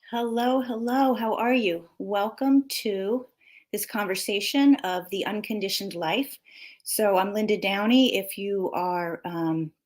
Hello, hello. How are you? Welcome to this conversation of the unconditioned life. So, I'm Linda Downey. If you are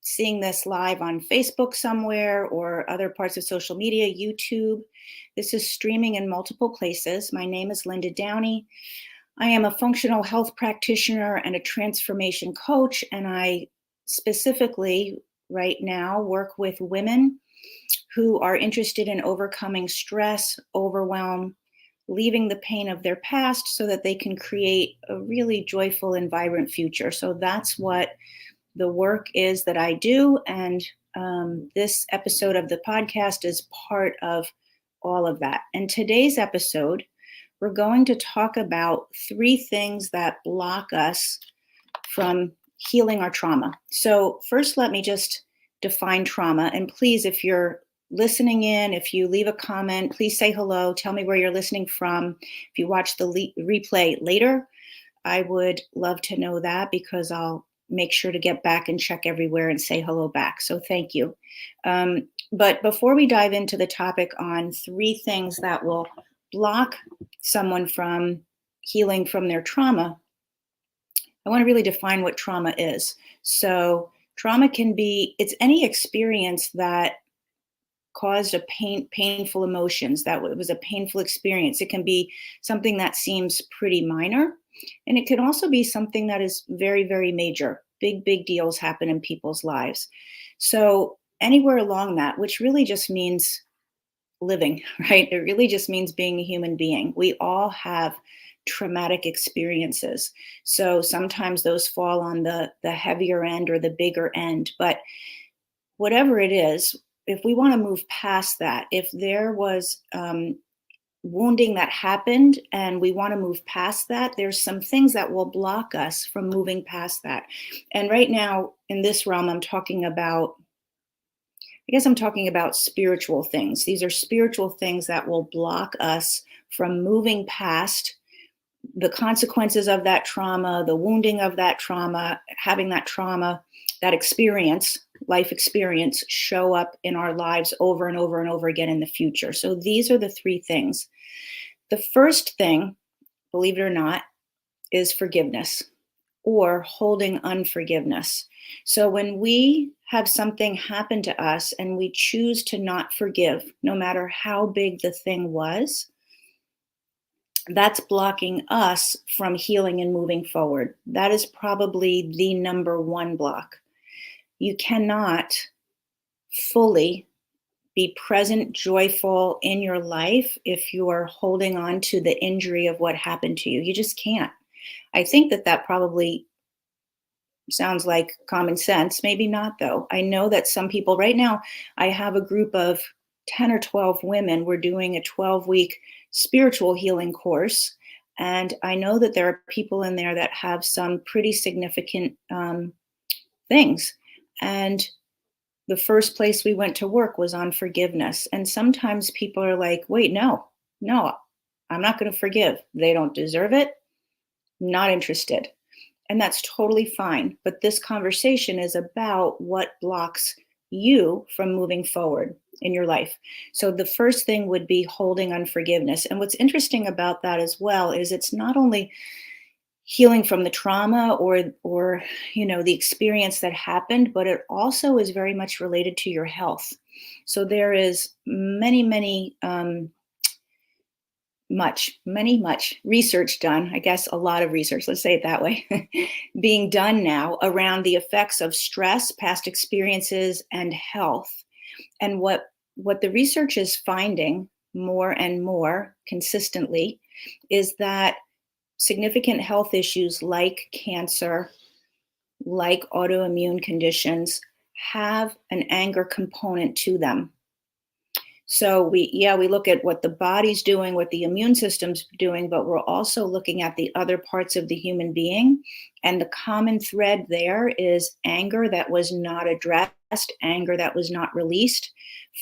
seeing this live on Facebook somewhere or other parts of social media, YouTube, this is streaming in multiple places. My name is Linda Downey. I am a functional health practitioner and a transformation coach, and I specifically right now work with women who are interested in overcoming stress, overwhelm, leaving the pain of their past so that they can create a really joyful and vibrant future. So that's what the work is that I do. And this episode of the podcast is part of all of that. And today's episode, we're going to talk about three things that block us from healing our trauma. So, first, let me just define trauma. And please, if you're listening in, if you leave a comment, please say hello. Tell me where you're listening from. If you watch the replay later, I would love to know that because I'll make sure to get back and check everywhere and say hello back. So, thank you. But before we dive into the topic on three things that will block someone from healing from their trauma, I want to really define what trauma is. So, trauma it's any experience that caused painful emotions, that it was a painful experience. It can be something that seems pretty minor, and it can also be something that is very, very major. Big deals happen in people's lives. So, anywhere along that, which really just means living, right? It really just means being a human being. We all have traumatic experiences. So sometimes those fall on the heavier end or the bigger end. But whatever it is, if we want to move past that, if there was wounding that happened and we want to move past that, there's some things that will block us from moving past that. And right now in this realm, I'm talking about spiritual things. These are spiritual things that will block us from moving past the consequences of that trauma, the wounding of that trauma, having that trauma, that experience, life experience, show up in our lives over and over and over again in the future. So these are the three things. The first thing, believe it or not, is forgiveness or holding unforgiveness. So when we have something happen to us and we choose to not forgive, no matter how big the thing was, that's blocking us from healing and moving forward. That is probably the number one block. You cannot fully be present, joyful in your life if you are holding on to the injury of what happened to you. You just can't. I think that probably sounds like common sense. Maybe not, though. I know that some people, right now, I have a group of 10 or 12 women. We're doing a 12-week spiritual healing course. And I know that there are people in there that have some pretty significant things. And the first place we went to work was on forgiveness. And sometimes people are like, wait, no, I'm not going to forgive. They don't deserve it. Not interested. And that's totally fine. But this conversation is about what blocks you from moving forward in your life. So the first thing would be holding unforgiveness. And what's interesting about that as well is it's not only healing from the trauma or the experience that happened, but it also is very much related to your health. So there is much research done, I guess a lot of research, let's say it that way, being done now around the effects of stress, past experiences, and health. And what the research is finding more and more consistently is that significant health issues like cancer, like autoimmune conditions, have an anger component to them. So we look at what the body's doing, what the immune system's doing, but we're also looking at the other parts of the human being. And the common thread there is anger that was not addressed, anger that was not released,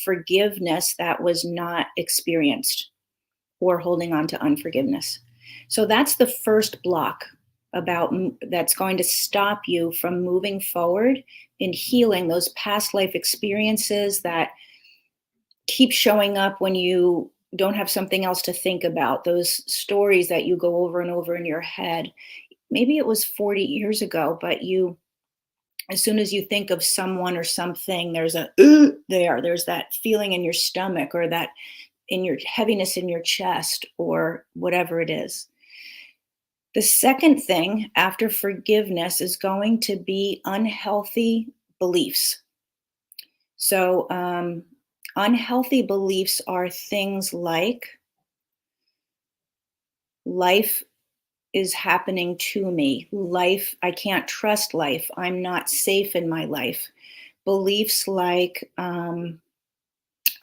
forgiveness that was not experienced, or holding on to unforgiveness. So that's the first block that's going to stop you from moving forward in healing those past life experiences that keep showing up when you don't have something else to think about, those stories that you go over and over in your head. Maybe it was 40 years ago, but as soon as you think of someone or something, there's a there's that feeling in your stomach, or that in your heaviness in your chest, or whatever it is. The second thing after forgiveness is going to be unhealthy beliefs. So, unhealthy beliefs are things like life is happening to me. Life, I can't trust life. I'm not safe in my life. Beliefs like I'm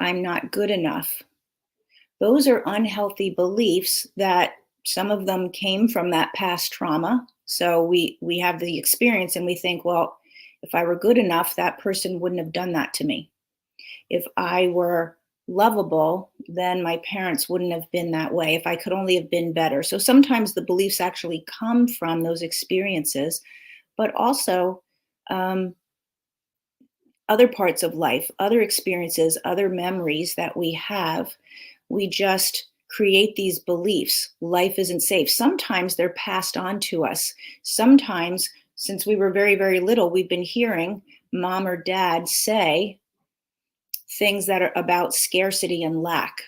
not good enough. Those are unhealthy beliefs that some of them came from that past trauma. So we have the experience and we think, well, if I were good enough, that person wouldn't have done that to me. If I were lovable, then my parents wouldn't have been that way. If I could only have been better. So sometimes the beliefs actually come from those experiences, but also um, other parts of life, other experiences, other memories that we have. We just create these beliefs. Life isn't safe. Sometimes they're passed on to us. Sometimes, since we were very, very little, we've been hearing mom or dad say things that are about scarcity and lack.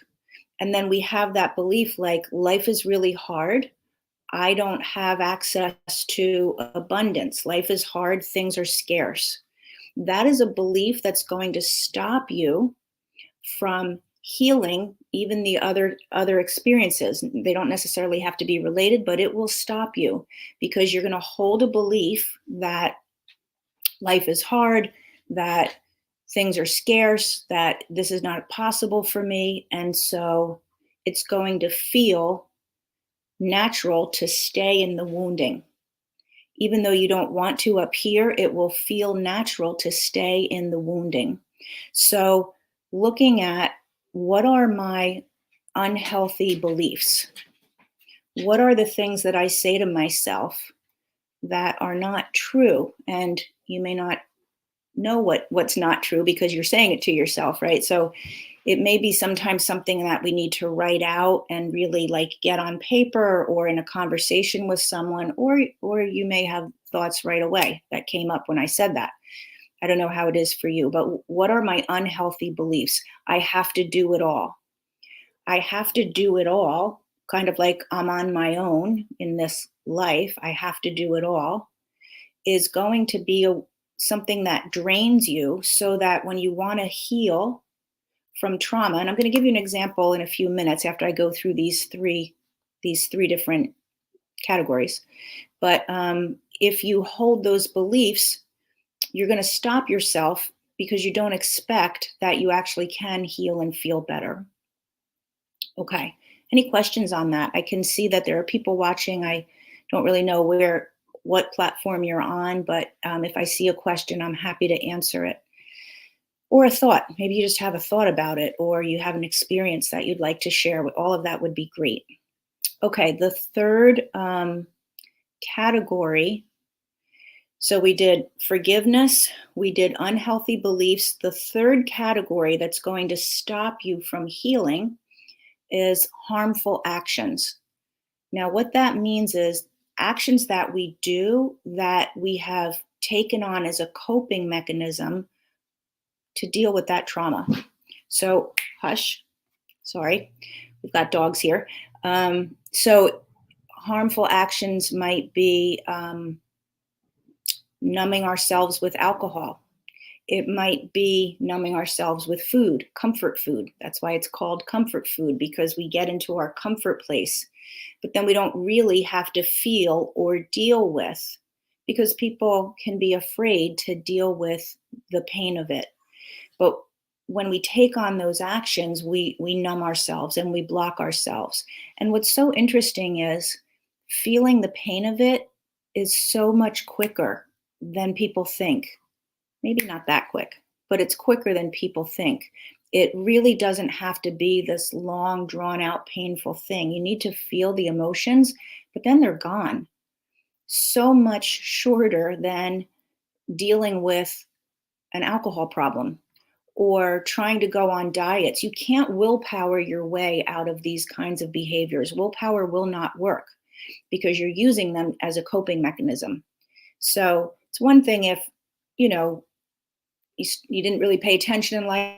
And then we have that belief like life is really hard. I don't have access to abundance. Life is hard. Things are scarce. That is a belief that's going to stop you from healing even the other experiences. They don't necessarily have to be related, but it will stop you because you're going to hold a belief that life is hard, that things are scarce, that this is not possible for me. And so it's going to feel natural to stay in the wounding. Even though you don't want to up here, it will feel natural to stay in the wounding. So, looking at what are my unhealthy beliefs? What are the things that I say to myself that are not true? And you may not know what's not true because you're saying it to yourself, right? So it may be sometimes something that we need to write out and really like get on paper or in a conversation with someone, or you may have thoughts right away that came up when I said that. I don't know how it is for you, but what are my unhealthy beliefs? I have to do it all. I have to do it all, kind of like I'm on my own in this life. I have to do it all is going to be something that drains you so that when you want to heal from trauma, and I'm going to give you an example in a few minutes after I go through these three different categories. But if you hold those beliefs, you're going to stop yourself because you don't expect that you actually can heal and feel better. Okay. Any questions on that? I can see that there are people watching. I don't really know what platform you're on, but if I see a question, I'm happy to answer it. Or a thought. Maybe you just have a thought about it, or you have an experience that you'd like to share. All of that would be great. Okay, the third category. So we did forgiveness, we did unhealthy beliefs. The third category that's going to stop you from healing is harmful actions. Now, what that means is actions that we do that we have taken on as a coping mechanism to deal with that trauma. So, hush, sorry, we've got dogs here. So, harmful actions might be numbing ourselves with alcohol. It might be numbing ourselves with food, comfort food. That's why it's called comfort food, because we get into our comfort place, but then we don't really have to feel or deal with, because people can be afraid to deal with the pain of it. But when we take on those actions, we numb ourselves and we block ourselves. And what's so interesting is feeling the pain of it is so much quicker than people think. Maybe not that quick, but it's quicker than people think. It really doesn't have to be this long, drawn out, painful thing. You need to feel the emotions, but then they're gone. So much shorter than dealing with an alcohol problem or trying to go on diets. You can't willpower your way out of these kinds of behaviors. Willpower will not work because you're using them as a coping mechanism. So it's one thing if, you know, you didn't really pay attention in life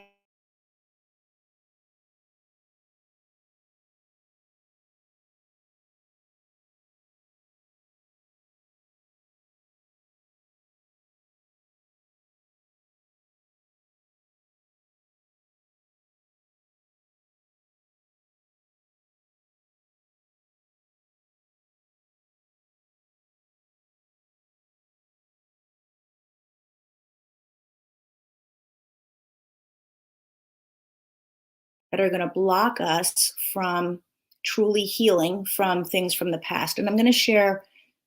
that are going to block us from truly healing from things from the past. And I'm going to share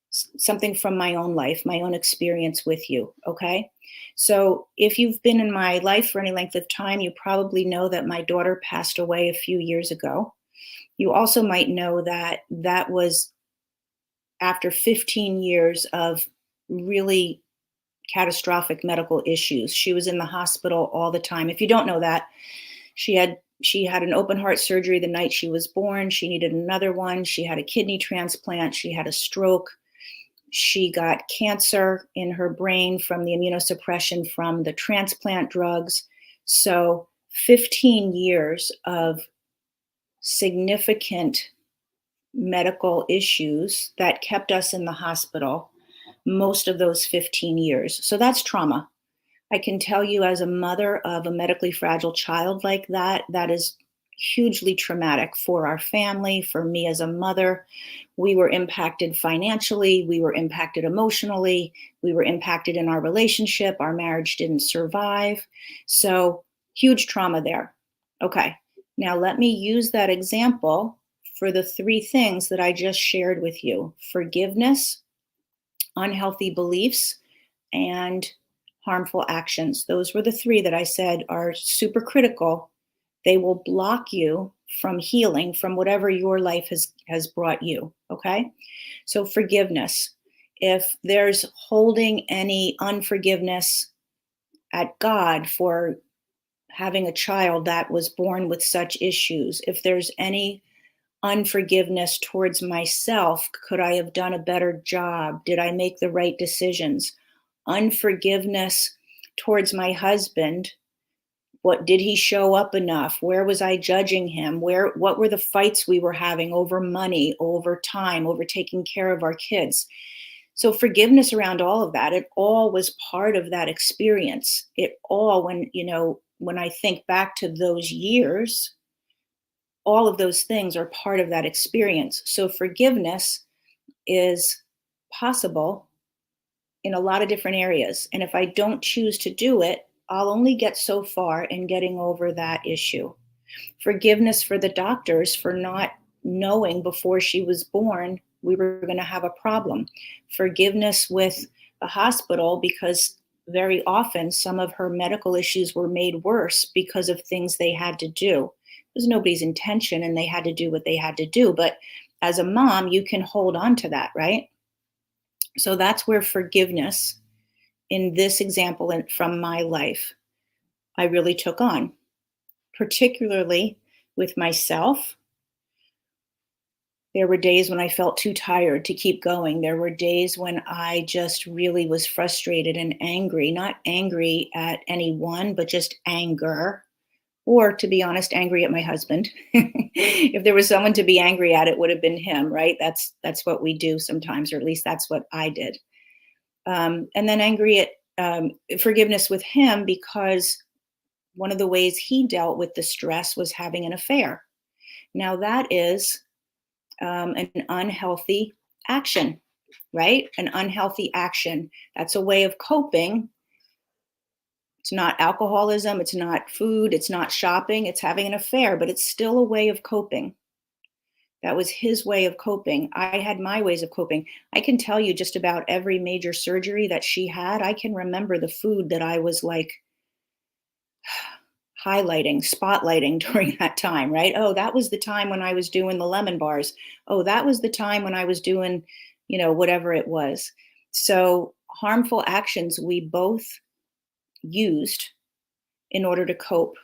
something from my own life, my own experience with you. Okay. So if you've been in my life for any length of time, you probably know that my daughter passed away a few years ago. You also might know that that was after 15 years of really catastrophic medical issues. She was in the hospital all the time. If you don't know that, she had an open heart surgery the night she was born. She needed another one. She had a kidney transplant. She had a stroke. She got cancer in her brain from the immunosuppression from the transplant drugs. So 15 years of significant medical issues that kept us in the hospital most of those 15 years. So that's trauma. I can tell you, as a mother of a medically fragile child like that, that is hugely traumatic for our family, for me as a mother. We were impacted financially, we were impacted emotionally, we were impacted in our relationship. Our marriage didn't survive. So, huge trauma there. Okay, now let me use that example for the three things that I just shared with you: forgiveness, unhealthy beliefs, and harmful actions. Those were the three that I said are super critical. They will block you from healing from whatever your life has brought you. Okay. So forgiveness. If there's holding any unforgiveness at God for having a child that was born with such issues, if there's any unforgiveness towards myself, could I have done a better job? Did I make the right decisions? Unforgiveness towards my husband. What did he show up enough? Where was I judging him? What were the fights we were having over money, over time, over taking care of our kids? So forgiveness around all of that, it all was part of that experience. It all, when I think back to those years, all of those things are part of that experience. So forgiveness is possible in a lot of different areas. And if I don't choose to do it, I'll only get so far in getting over that issue. Forgiveness for the doctors for not knowing before she was born we were going to have a problem. Forgiveness with the hospital because very often some of her medical issues were made worse because of things they had to do. It was nobody's intention and they had to do what they had to do. But as a mom, you can hold on to that, right? So that's where forgiveness in this example and from my life, I really took on, particularly with myself. There were days when I felt too tired to keep going. There were days when I just really was frustrated and angry, not angry at anyone, but just anger. Or to be honest, angry at my husband. If there was someone to be angry at, it would have been him, right? That's what we do sometimes, or at least that's what I did. And then angry at forgiveness with him because one of the ways he dealt with the stress was having an affair. Now, that is an unhealthy action, right? An unhealthy action. That's a way of coping. It's not alcoholism, it's not food, it's not shopping, it's having an affair, but it's still a way of coping. That was his way of coping. I had my ways of coping. I can tell you just about every major surgery that she had. I can remember the food that I was like highlighting, spotlighting during that time, right? Oh, that was the time when I was doing the lemon bars. Oh, that was the time when I was doing, whatever it was. So harmful actions we both used in order to cope.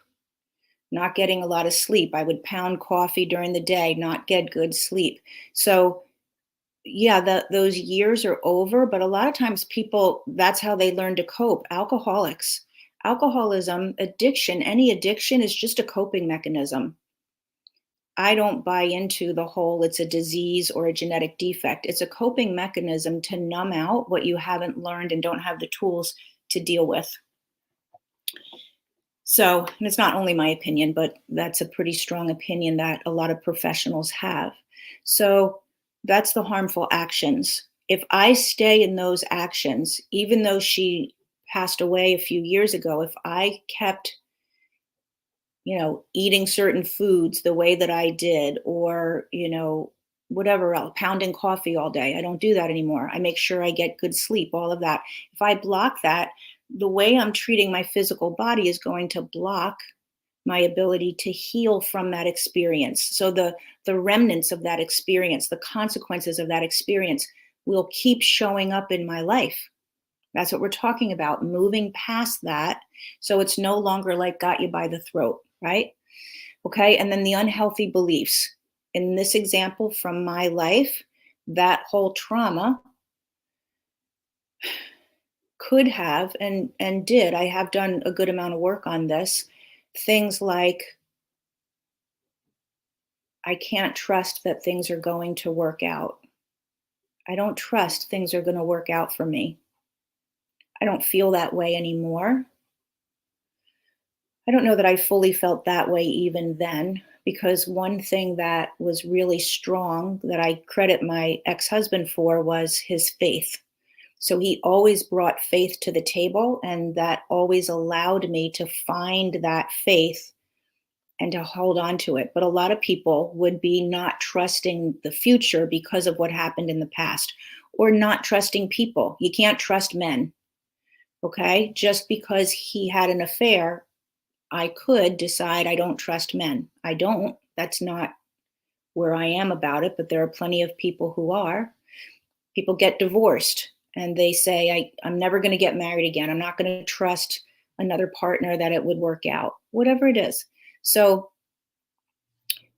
Not getting a lot of sleep. I would pound coffee during the day, not get good sleep. So yeah, those years are over, but a lot of times people, that's how they learn to cope. Alcoholics, alcoholism, addiction, any addiction is just a coping mechanism. I don't buy into the whole it's a disease or a genetic defect. It's a coping mechanism to numb out what you haven't learned and don't have the tools to deal with. So, and it's not only my opinion, but that's a pretty strong opinion that a lot of professionals have. So, that's the harmful actions. If I stay in those actions, even though she passed away a few years ago, if I kept, eating certain foods the way that I did, or, whatever else, pounding coffee all day, I don't do that anymore. I make sure I get good sleep, all of that. If I block that, the way I'm treating my physical body is going to block my ability to heal from that experience. So the remnants of that experience, the consequences of that experience will keep showing up in my life. That's what we're talking about, moving past that. So it's no longer like got you by the throat, right? Okay. And then the unhealthy beliefs. In this example from my life, that whole trauma could have and did. I have done a good amount of work on this. Things like I can't trust that things are going to work out. I don't trust things are going to work out for me. I don't feel that way anymore. I don't know that I fully felt that way even then, because one thing that was really strong that I credit my ex-husband for was his faith. So he always brought faith to the table, and that always allowed me to find that faith and to hold on to it. But a lot of people would be not trusting the future because of what happened in the past, or not trusting people. You can't trust men, okay? Just because he had an affair, I could decide I don't trust men. I don't. That's not where I am about it, but there are plenty of people who are. People get divorced and they say, I'm never going to get married again. I'm not going to trust another partner that it would work out, whatever it is. So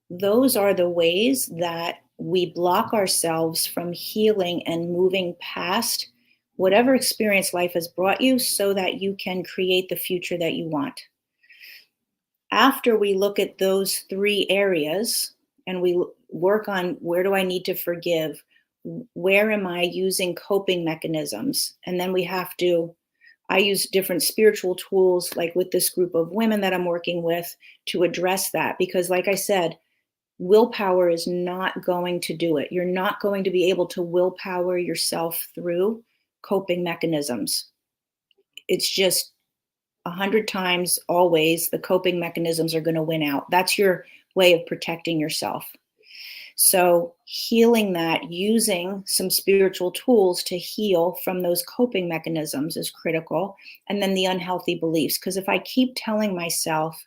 those are the ways that we block ourselves from healing and moving past whatever experience life has brought you so that you can create the future that you want. After we look at those three areas and we work on where do I need to forgive, where am I using coping mechanisms, and then I use different spiritual tools, like with this group of women that I'm working with, to address that. Because like I said, willpower is not going to do it. You're not going to be able to willpower yourself through coping mechanisms. It's just 100 times always the coping mechanisms are going to win out. That's your way of protecting yourself. So healing that, using some spiritual tools to heal from those coping mechanisms is critical. And then the unhealthy beliefs, because if I keep telling myself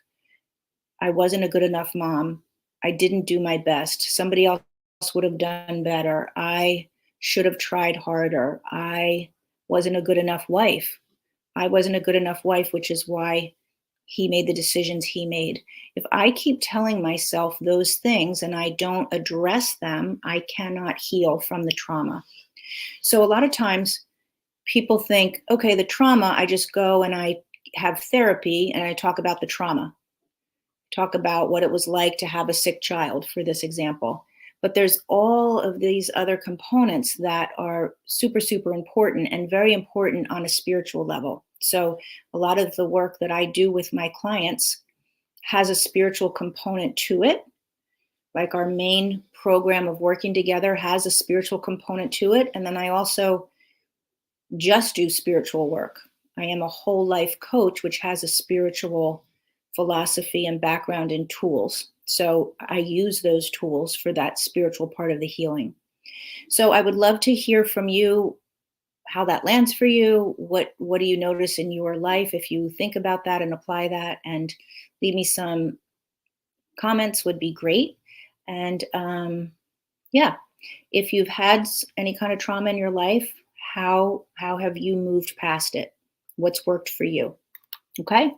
I wasn't a good enough mom, I didn't do my best, somebody else would have done better, I should have tried harder, I wasn't a good enough wife, which is why he made the decisions he made. If I keep telling myself those things and I don't address them, I cannot heal from the trauma. So a lot of times people think, okay, the trauma, I just go and I have therapy and I talk about the trauma, talk about what it was like to have a sick child, for this example. But there's all of these other components that are super, super important and very important on a spiritual level. So a lot of the work that I do with my clients has a spiritual component to it. Like our main program of working together has a spiritual component to it. And then I also just do spiritual work. I am a whole life coach, which has a spiritual philosophy and background in tools. So I use those tools for that spiritual part of the healing. So I would love to hear from you how that lands for you. What do you notice in your life if you think about that and apply that? And leave me some comments would be great. And yeah, if you've had any kind of trauma in your life, how have you moved past it? What's worked for you? Okay.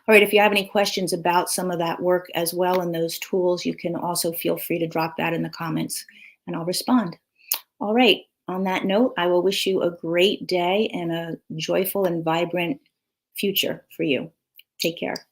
All right, if you have any questions about some of that work as well and those tools, you can also feel free to drop that in the comments and I'll respond. All right, on that note, I will wish you a great day and a joyful and vibrant future for you. Take care.